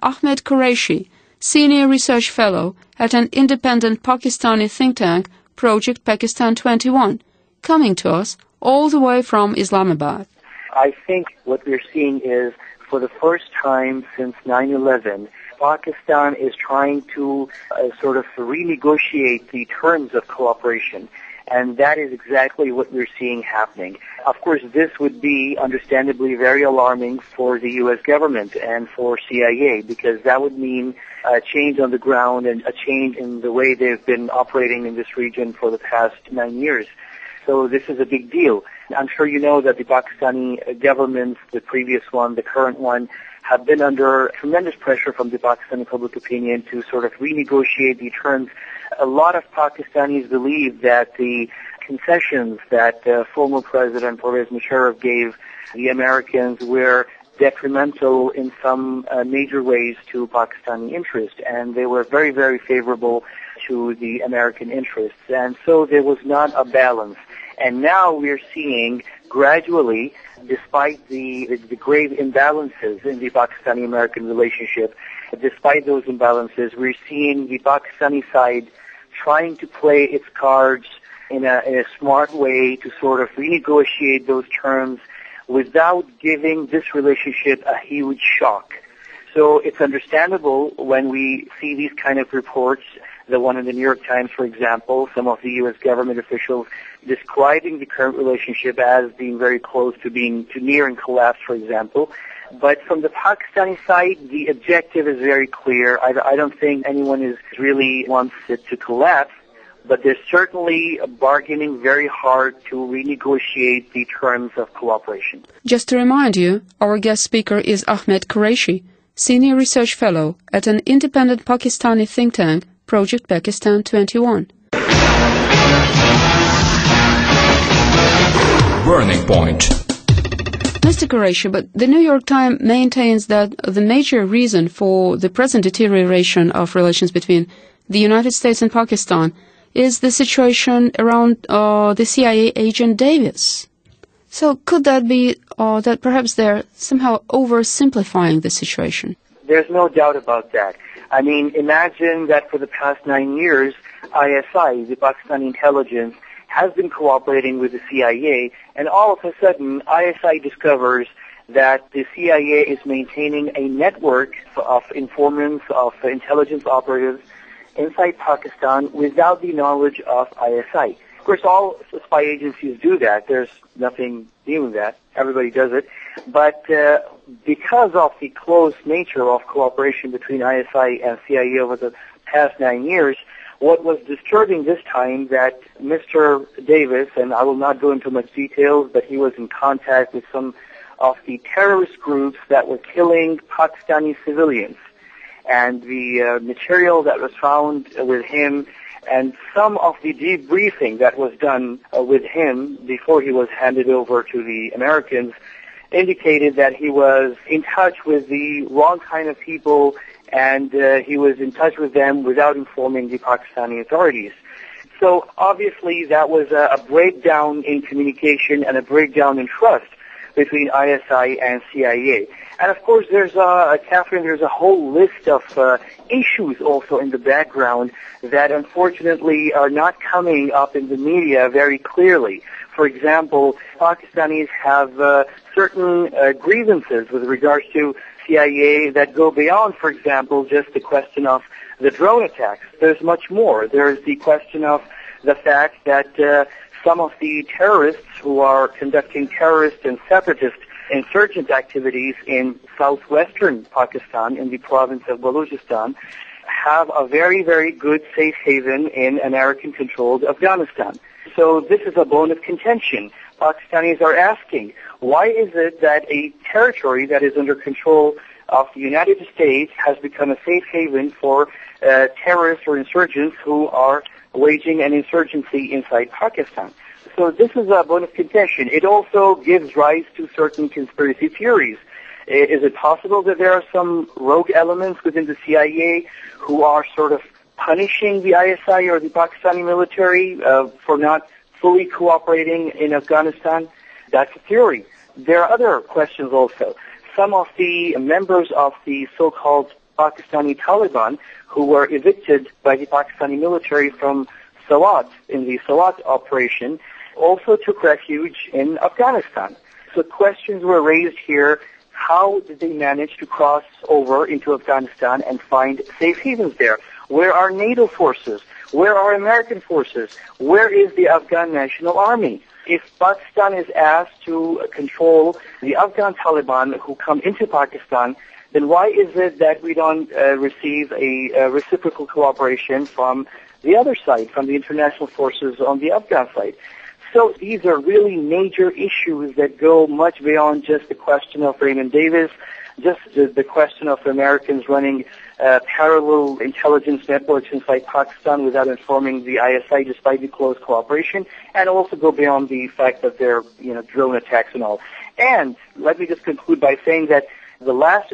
Ahmed Qureshi, Senior Research Fellow at an independent Pakistani think tank, Project Pakistan 21, coming to us all the way from Islamabad. I think what we're seeing is, for the first time since 9/11, Pakistan is trying to sort of renegotiate the terms of cooperation. And that is exactly what we're seeing happening. Of course, this would be understandably very alarming for the U.S. government and for CIA, because that would mean a change on the ground and a change in the way they've been operating in this region for the past 9 years. So this is a big deal. I'm sure you know that the Pakistani government, the previous one, the current one, have been under tremendous pressure from the Pakistani public opinion to sort of renegotiate the terms. A lot of Pakistanis believe that the concessions that former President Pervez Musharraf gave the Americans were detrimental in some major ways to Pakistani interest, and they were very, very favorable to the American interests. And so there was not a balance. And now we're seeing gradually, despite the grave imbalances in the Pakistani-American relationship, despite those imbalances, we're seeing the Pakistani side trying to play its cards in a smart way to sort of renegotiate those terms without giving this relationship a huge shock. So it's understandable when we see these kind of reports, the one in the New York Times, for example, some of the U.S. government officials describing the current relationship as being very close to nearing collapse, for example. But from the Pakistani side, the objective is very clear. I don't think anyone really wants it to collapse, but they're certainly bargaining very hard to renegotiate the terms of cooperation. Just to remind you, our guest speaker is Ahmed Qureshi, Senior Research Fellow at an independent Pakistani think tank, Project Pakistan 21. Burning Point. Mr. Qureshi, but the New York Times maintains that the major reason for the present deterioration of relations between the United States and Pakistan is the situation around the CIA agent Davis. So could that be that perhaps they're somehow oversimplifying the situation? There's no doubt about that. I mean, imagine that for the past 9 years, ISI, the Pakistani intelligence, has been cooperating with the CIA, and all of a sudden, ISI discovers that the CIA is maintaining a network of informants, of intelligence operatives inside Pakistan without the knowledge of ISI. Of course, all spy agencies do that. There's nothing new in that. Everybody does it. But because of the close nature of cooperation between ISI and CIA over the past 9 years, what was disturbing this time that Mr. Davis, and I will not go into much details, but he was in contact with some of the terrorist groups that were killing Pakistani civilians. And the material that was found with him and some of the debriefing that was done with him before he was handed over to the Americans indicated that he was in touch with the wrong kind of people, and he was in touch with them without informing the Pakistani authorities. So obviously that was a breakdown in communication and a breakdown in trust between ISI and CIA. And of course Catherine, there's a whole list of issues also in the background that unfortunately are not coming up in the media very clearly. For example, Pakistanis have certain grievances with regards to CIA that go beyond, for example, just the question of the drone attacks. There's much more. There's the question of the fact that some of the terrorists who are conducting terrorist and separatist insurgent activities in southwestern Pakistan, in the province of Balochistan, have a very, very good safe haven in American-controlled Afghanistan. So this is a bone of contention. Pakistanis are asking, why is it that a territory that is under control of the United States has become a safe haven for terrorists or insurgents who are waging an insurgency inside Pakistan? So this is a bone of contention. It also gives rise to certain conspiracy theories. Is it possible that there are some rogue elements within the CIA who are sort of punishing the ISI or the Pakistani military for not fully cooperating in Afghanistan? That's a theory. There are other questions also. Some of the members of the so-called Pakistani Taliban who were evicted by the Pakistani military from Sawat in the Sawat operation also took refuge in Afghanistan. So questions were raised here. How did they manage to cross over into Afghanistan and find safe havens there? Where are NATO forces? Where are American forces? Where is the Afghan National Army? If Pakistan is asked to control the Afghan Taliban who come into Pakistan, then why is it that we don't receive a reciprocal cooperation from the other side, from the international forces on the Afghan side? So these are really major issues that go much beyond just the question of Raymond Davis, just the question of Americans running parallel intelligence networks inside Pakistan without informing the ISI despite the close cooperation, and also go beyond the fact that they're, drone attacks and all. And let me just conclude by saying that the last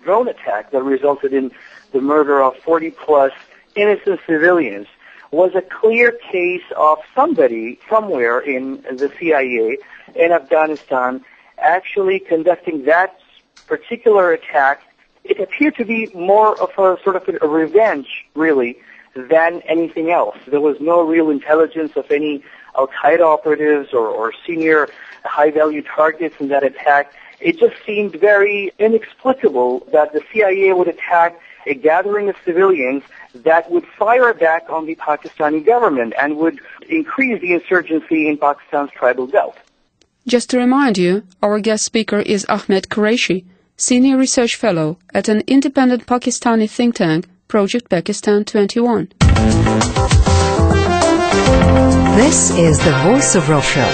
drone attack that resulted in the murder of 40-plus innocent civilians was a clear case of somebody somewhere in the CIA in Afghanistan actually conducting that particular attack. It appeared to be more of a sort of a revenge, really, than anything else. There was no real intelligence of any Al-Qaeda operatives or senior high-value targets in that attack. It just seemed very inexplicable that the CIA would attack a gathering of civilians that would fire back on the Pakistani government and would increase the insurgency in Pakistan's tribal belt. Just to remind you, our guest speaker is Ahmed Qureshi, Senior Research Fellow at an independent Pakistani think tank, Project Pakistan 21. This is the Voice of Russia.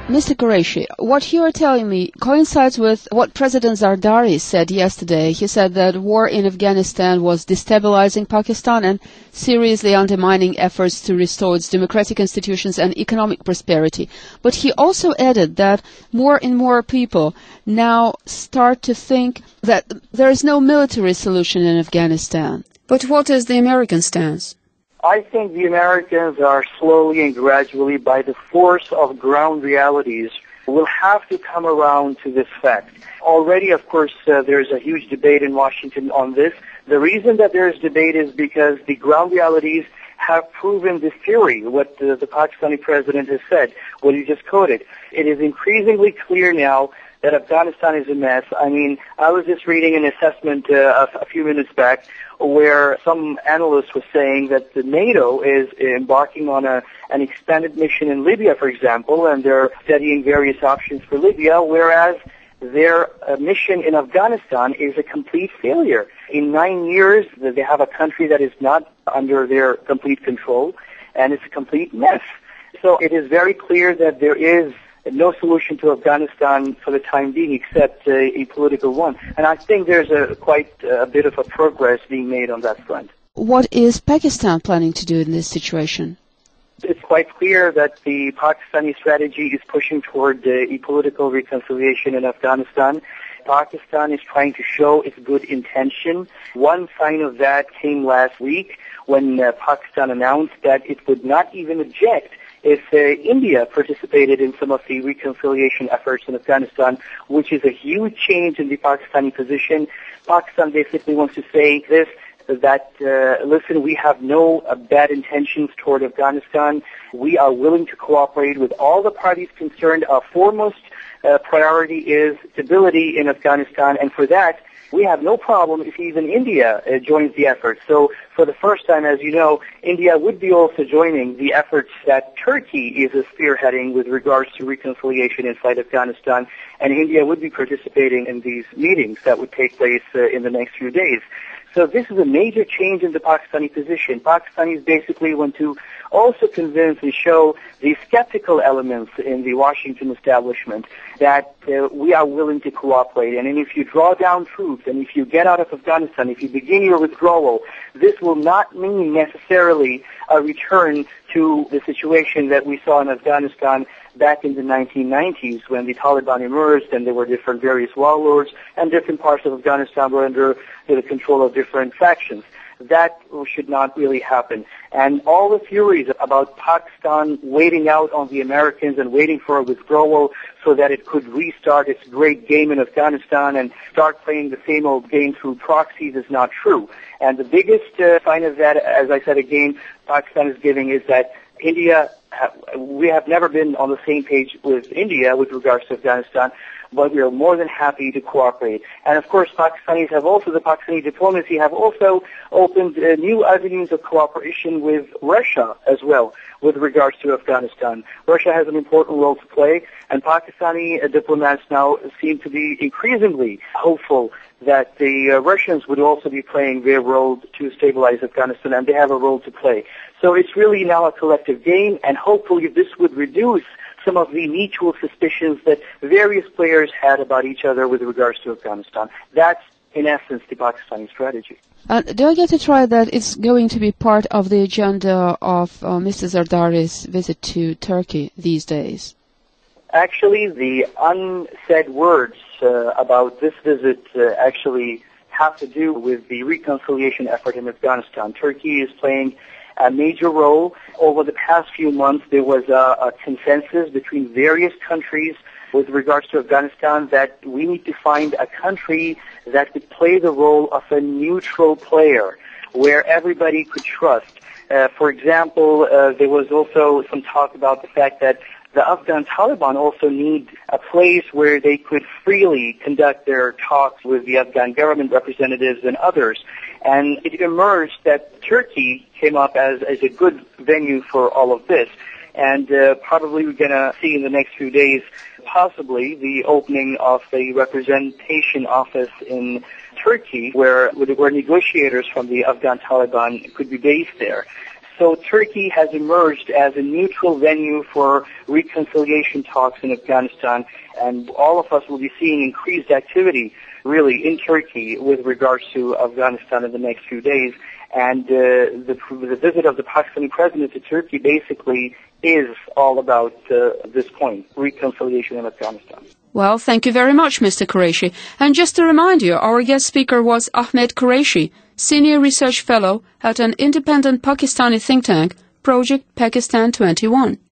Mr. Qureshi, what you are telling me coincides with what President Zardari said yesterday. He said that war in Afghanistan was destabilizing Pakistan and seriously undermining efforts to restore its democratic institutions and economic prosperity. But he also added that more and more people now start to think that there is no military solution in Afghanistan. But what is the American stance? I think the Americans are slowly and gradually, by the force of ground realities, will have to come around to this fact. Already, of course, there's a huge debate in Washington on this. The reason that there is debate is because the ground realities have proven this theory, what the Pakistani president has said, what you just quoted. It is increasingly clear now that Afghanistan is a mess. I mean, I was just reading an assessment a few minutes back where some analyst was saying that the NATO is embarking on an expanded mission in Libya, for example, and they're studying various options for Libya, whereas their mission in Afghanistan is a complete failure. In 9 years, they have a country that is not under their complete control, and it's a complete mess. So it is very clear that there is no solution to Afghanistan for the time being except a political one. And I think there's quite a bit of a progress being made on that front. What is Pakistan planning to do in this situation? It's quite clear that the Pakistani strategy is pushing toward a political reconciliation in Afghanistan. Pakistan is trying to show its good intention. One sign of that came last week when Pakistan announced that it would not even object if India participated in some of the reconciliation efforts in Afghanistan, which is a huge change in the Pakistani position. Pakistan basically wants to say this, that, listen, we have no bad intentions toward Afghanistan. We are willing to cooperate with all the parties concerned. Our foremost priority is stability in Afghanistan, and for that, we have no problem if even India joins the effort. So for the first time, as you know, India would be also joining the efforts that Turkey is spearheading with regards to reconciliation inside Afghanistan, and India would be participating in these meetings that would take place in the next few days. So this is a major change in the Pakistani position. Pakistanis basically want to also convince and show the skeptical elements in the Washington establishment that we are willing to cooperate. And if you draw down troops and if you get out of Afghanistan, if you begin your withdrawal, this will not mean necessarily a return to the situation that we saw in Afghanistan back in the 1990s when the Taliban emerged and there were different various warlords and different parts of Afghanistan were under the control of different factions. That should not really happen. And all the theories about Pakistan waiting out on the Americans and waiting for a withdrawal so that it could restart its great game in Afghanistan and start playing the same old game through proxies is not true. And the biggest sign of that, as I said again, Pakistan is giving is that we have never been on the same page with India with regards to Afghanistan, but we are more than happy to cooperate. And of course, the Pakistani diplomacy have also opened new avenues of cooperation with Russia as well with regards to Afghanistan. Russia has an important role to play, and Pakistani diplomats now seem to be increasingly hopeful that the Russians would also be playing their role to stabilize Afghanistan, and they have a role to play. So it's really now a collective game, and hopefully this would reduce some of the mutual suspicions that various players had about each other with regards to Afghanistan. That's, in essence, the Pakistani strategy. Do I get it right that it's going to be part of the agenda of Mr. Zardari's visit to Turkey these days? Actually, the unsaid words about this visit actually have to do with the reconciliation effort in Afghanistan. Turkey is playing a major role. Over the past few months, there was a consensus between various countries with regards to Afghanistan that we need to find a country that could play the role of a neutral player where everybody could trust. For example, there was also some talk about the fact that the Afghan Taliban also need a place where they could freely conduct their talks with the Afghan government representatives and others. And it emerged that Turkey came up as a good venue for all of this. And probably we're going to see in the next few days possibly the opening of a representation office in Turkey where negotiators from the Afghan Taliban could be based there. So Turkey has emerged as a neutral venue for reconciliation talks in Afghanistan, and all of us will be seeing increased activity really in Turkey with regards to Afghanistan in the next few days. And the visit of the Pakistani president to Turkey basically is all about this point, reconciliation in Afghanistan. Well, thank you very much, Mr. Qureshi. And just to remind you, our guest speaker was Ahmed Qureshi, Senior Research Fellow at an independent Pakistani think tank, Project Pakistan 21.